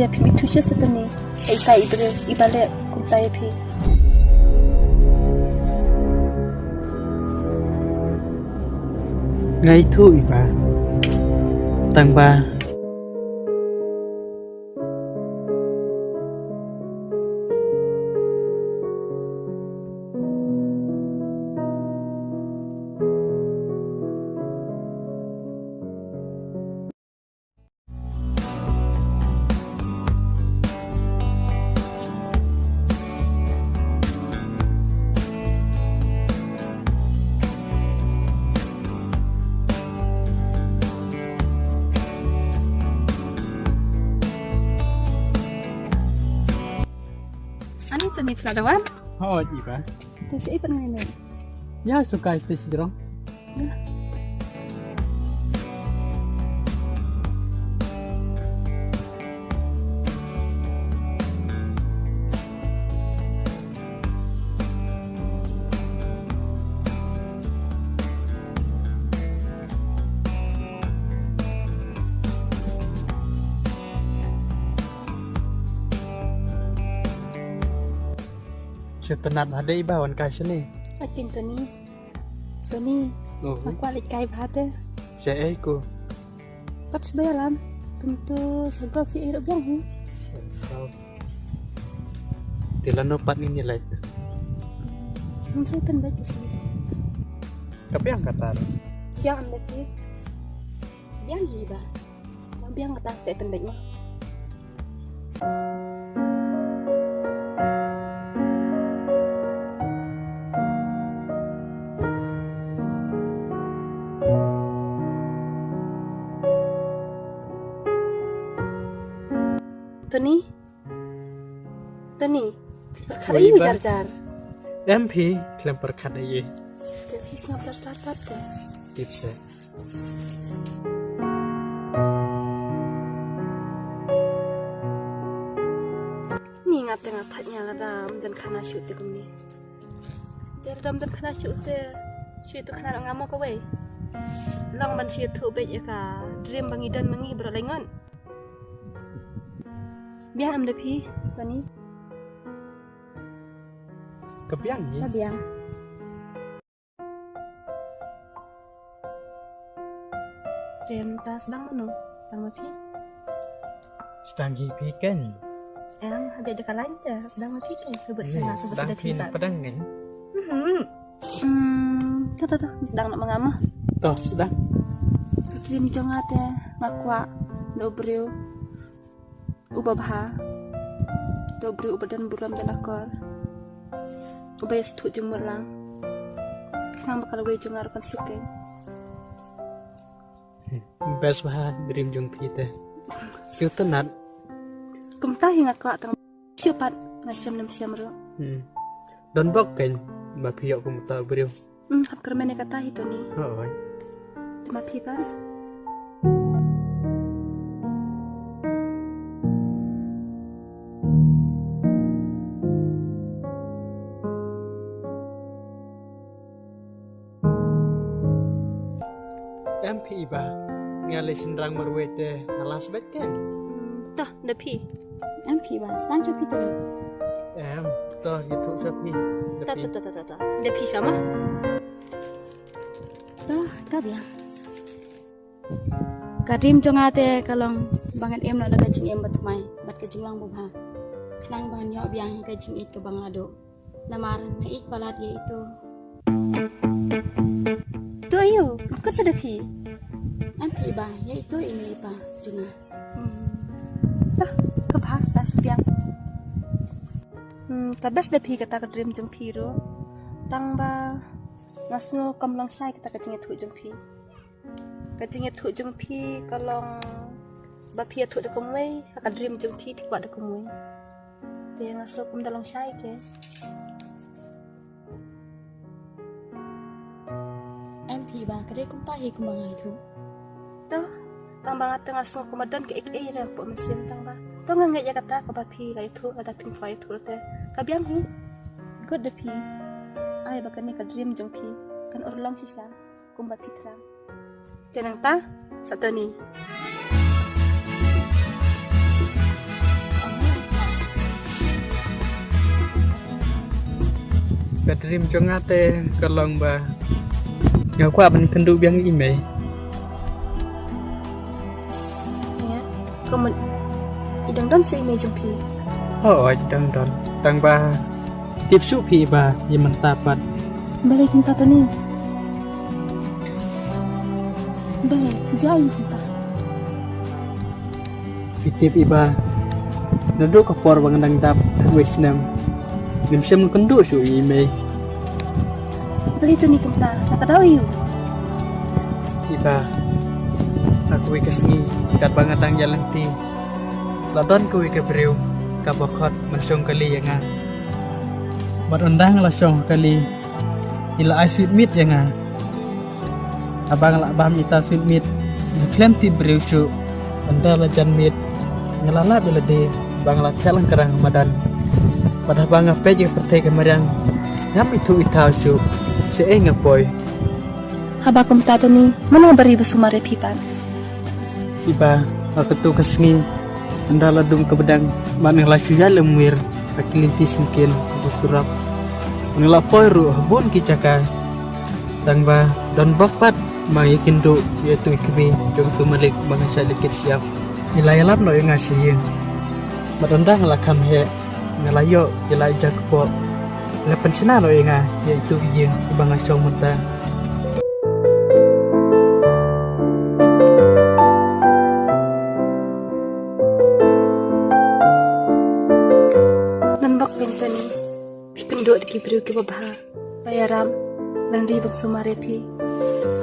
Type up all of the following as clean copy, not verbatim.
dia pi itu je setene kai ibre ibale kumtai pi ngai thu iba tang ba ani tani fladawan ho iba tu sei pengen ya suka stes drong Setenat ada iba wan kasih nih. akin tani Oh, aku alik kai bhate saya ko. pat sebayalam tentu segala fi hidup yang hi Tila no pat ini lah. saya tan baca sih Tapi yang kata yang anda ti yang hi ba yang kata saya tan baca Tani, berkata Oi, ini Ba. jar-jar. MP klem perkat aja. Tapi snap jar-jar tadi. Tips. Ni ngat patnya lah dam dan kana shoot tu kami. Dia dam dan kana shoot tu kana orang ngamo kau Long ban shoot tu baik ya ka. Dream bangi dan mangi beralengan. Biar am depi, Tani. Kepiang ya. Biar. Jam ta sedang mana? Sedang apa? Sedang hipi kan. Yang ada dekat lain je. Sedang apa tu? Sebut sana, sebut Sedang sudah pin cerita. pedang kan. Tu. Sedang nak mengamah. Toh sedang. Dream jongat ngakwa dobrio ubabha dobrio ubadan buram dan akor ubay stu jumur lang nang bakal ubay jongar kan suke Best banget dream jung pita. Setenat. kumtah ngakwa tang siapat ngasam nam siam ro Don bok kan. Bapiyok kumta beriu. hap kermene kata itu ni Oh. mati kan MP iba. Ngali sindrang marwete alas bet kan. tah depi ampi ba sang cepi tu Toh gitu sapi. ta depi sama tah kabia kadim jongate kalong bangat em nak kajing em batmai bat kajing lang bubha nang bangan yo biang kajing it ke bangado namaran na ik balat ye itu tu ayo kau sedepi Ampi ba, yaitu ini pa, Juna. tah kebahas biang tabas depi kata kadrim jengpi ro tang ba ngasno kamlang sai kata kajing itu jengpi kajing itu jengpi kalong bapia tu de komwe kadrim jengpi pi kwa de komwe dia ngaso kum dalang sai ke Ampi ba, kadai kumpahi kumbangai tu. Tuh, tang banget tengah semua komandan ke ek lah po mesin tang ba. Tuh nggak ya kata ke bapi lah itu ada pin fire tu teh. Kabiang hi, good the pi. Ay bakan ni ka dream jong pi. Kan urlang sisa, kum bapi terang. Tenang ta, satu ni. dream cho ngate kalong ba ngau kwa ban kendu biang email ya ko man idang don se me jumpi oi dang don tang ba tip su phi ba yaman tapat balik minta to ni balik jai minta tip iba nadu ka por bang dang tap wisnam nim sem kendu su email balik to ni minta nakadaw yu iba aku ikasngi kat banget ang jalan ti ladon ku ikabriu ka bokot mansong kali yang nga barundang lasong kali ila asid mit yang nga abang la bam ita sweet meat flem ti briu su anda la jan mit ngalala bila de bang la telang kerang madan pada bang ape je pertai kemarang ngam itu itau su se ngapoy haba ko minta to ni mana bari basumare pipan iba aku tu kesngi anda ladum ke bedang maneh la suya lemir akilinti singkin di surap ngelapoy ru bun kicaka tangba don bakpat ma yakin do yaitu ikbi jog tu malik bangsa likit siap ilayalap no yang ngasih madanda ngelakam he ngelayo ilai jakpo lepen sina no yang yaitu yin ibang asong menta Duk di kibru ke babha bayaram nandi bang sumare phi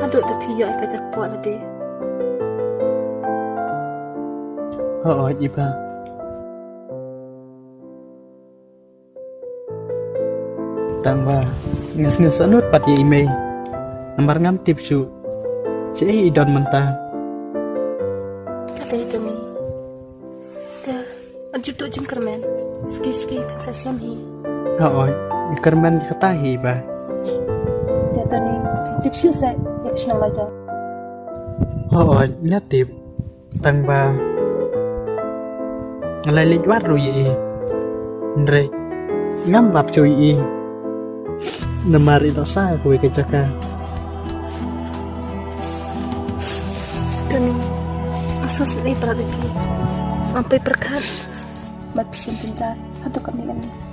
aduk de phi yo ka jak po la de iba tangba nges anut pati email nomor ngam tipsu si idon menta kata itu ni ta anju tu jim kermen ski sa syam hi ikarman katahi ba ta ni tipsu sa yakshna laja nyatip tangba ngalai lijwat ru yi ndre ngam lap cui i nemari rasa kuwi kecaka tani asos ni pradiki sampai perkat bapisin jenjar aduk kami lagi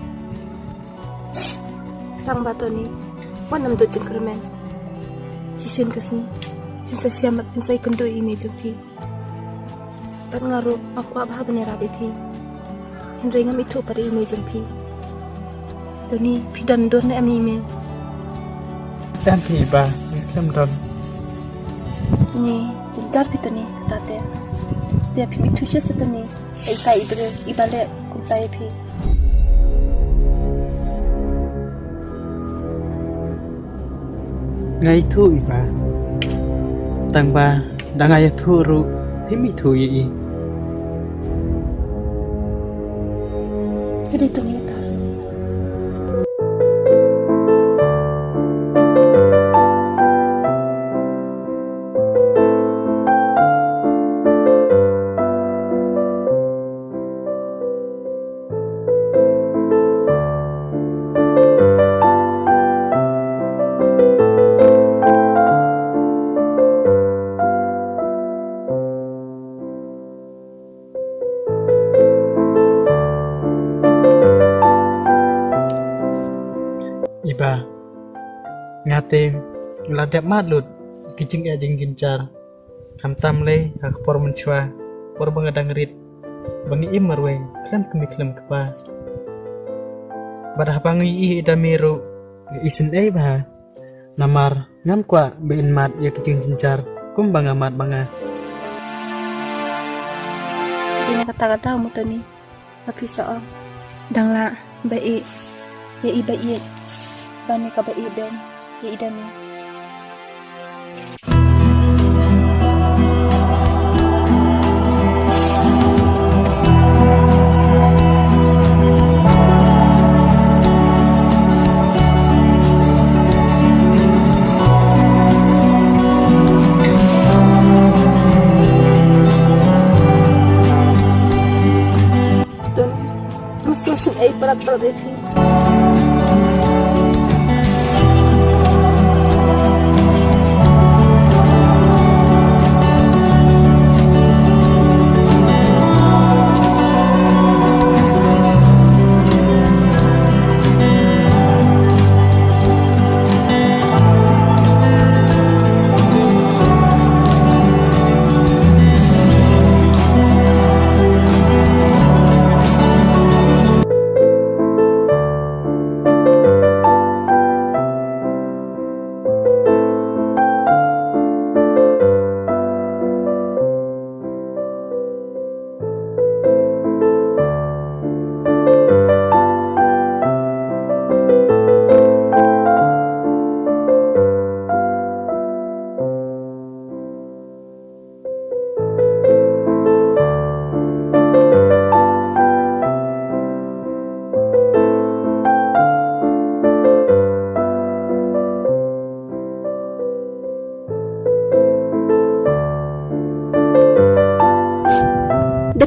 sang batu ni wanam tu jengkermen sisin kesni pinsa siamat pinsa ikan doi ini jupi pat ngaruh aku abah bener abi pi Henry ngam itu pada ini jempi tu ni pidan dor na ami me dan iba kem don ni jenjar pitu ni kata dia pi mitu sia setani esa ibre ibale kuntai pi ngai thu iba tangba dangaya thu ru himi thu yi jadi tu ni ta iba ngate ngeladap madlut kicing ajing gincar kamtam le ak por menchwa por bangadang rit bangi imarwe klan kemiklem kepa badah bangi i idamiru isin ba namar ngam kwa bein mat ya kicing gincar kum bangamat banga dia kata-kata mu tani tapi soal dangla baik ya iba iya bani ka baik ben ya idami berat-berat itu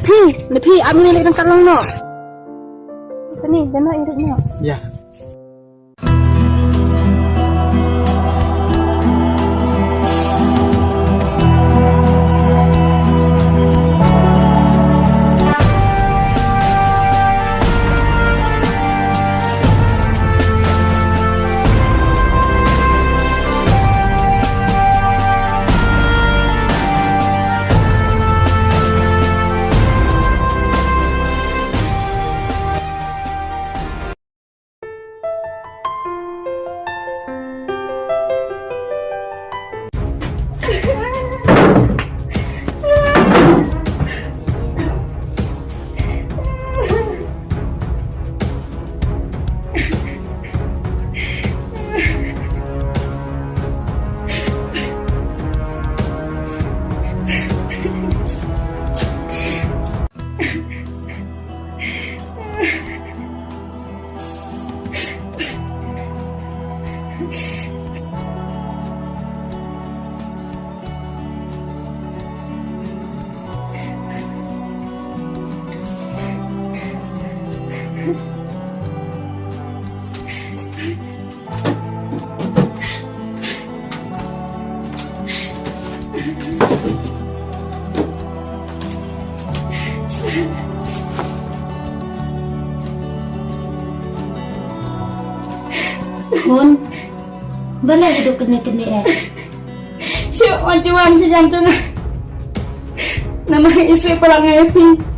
Lepi, aku ni nak kalong no. Sini, dana irit no. Ya. Bun, balai duduk kene-kene Syuk macam-macam macam tu. Nama isi pelang Epi.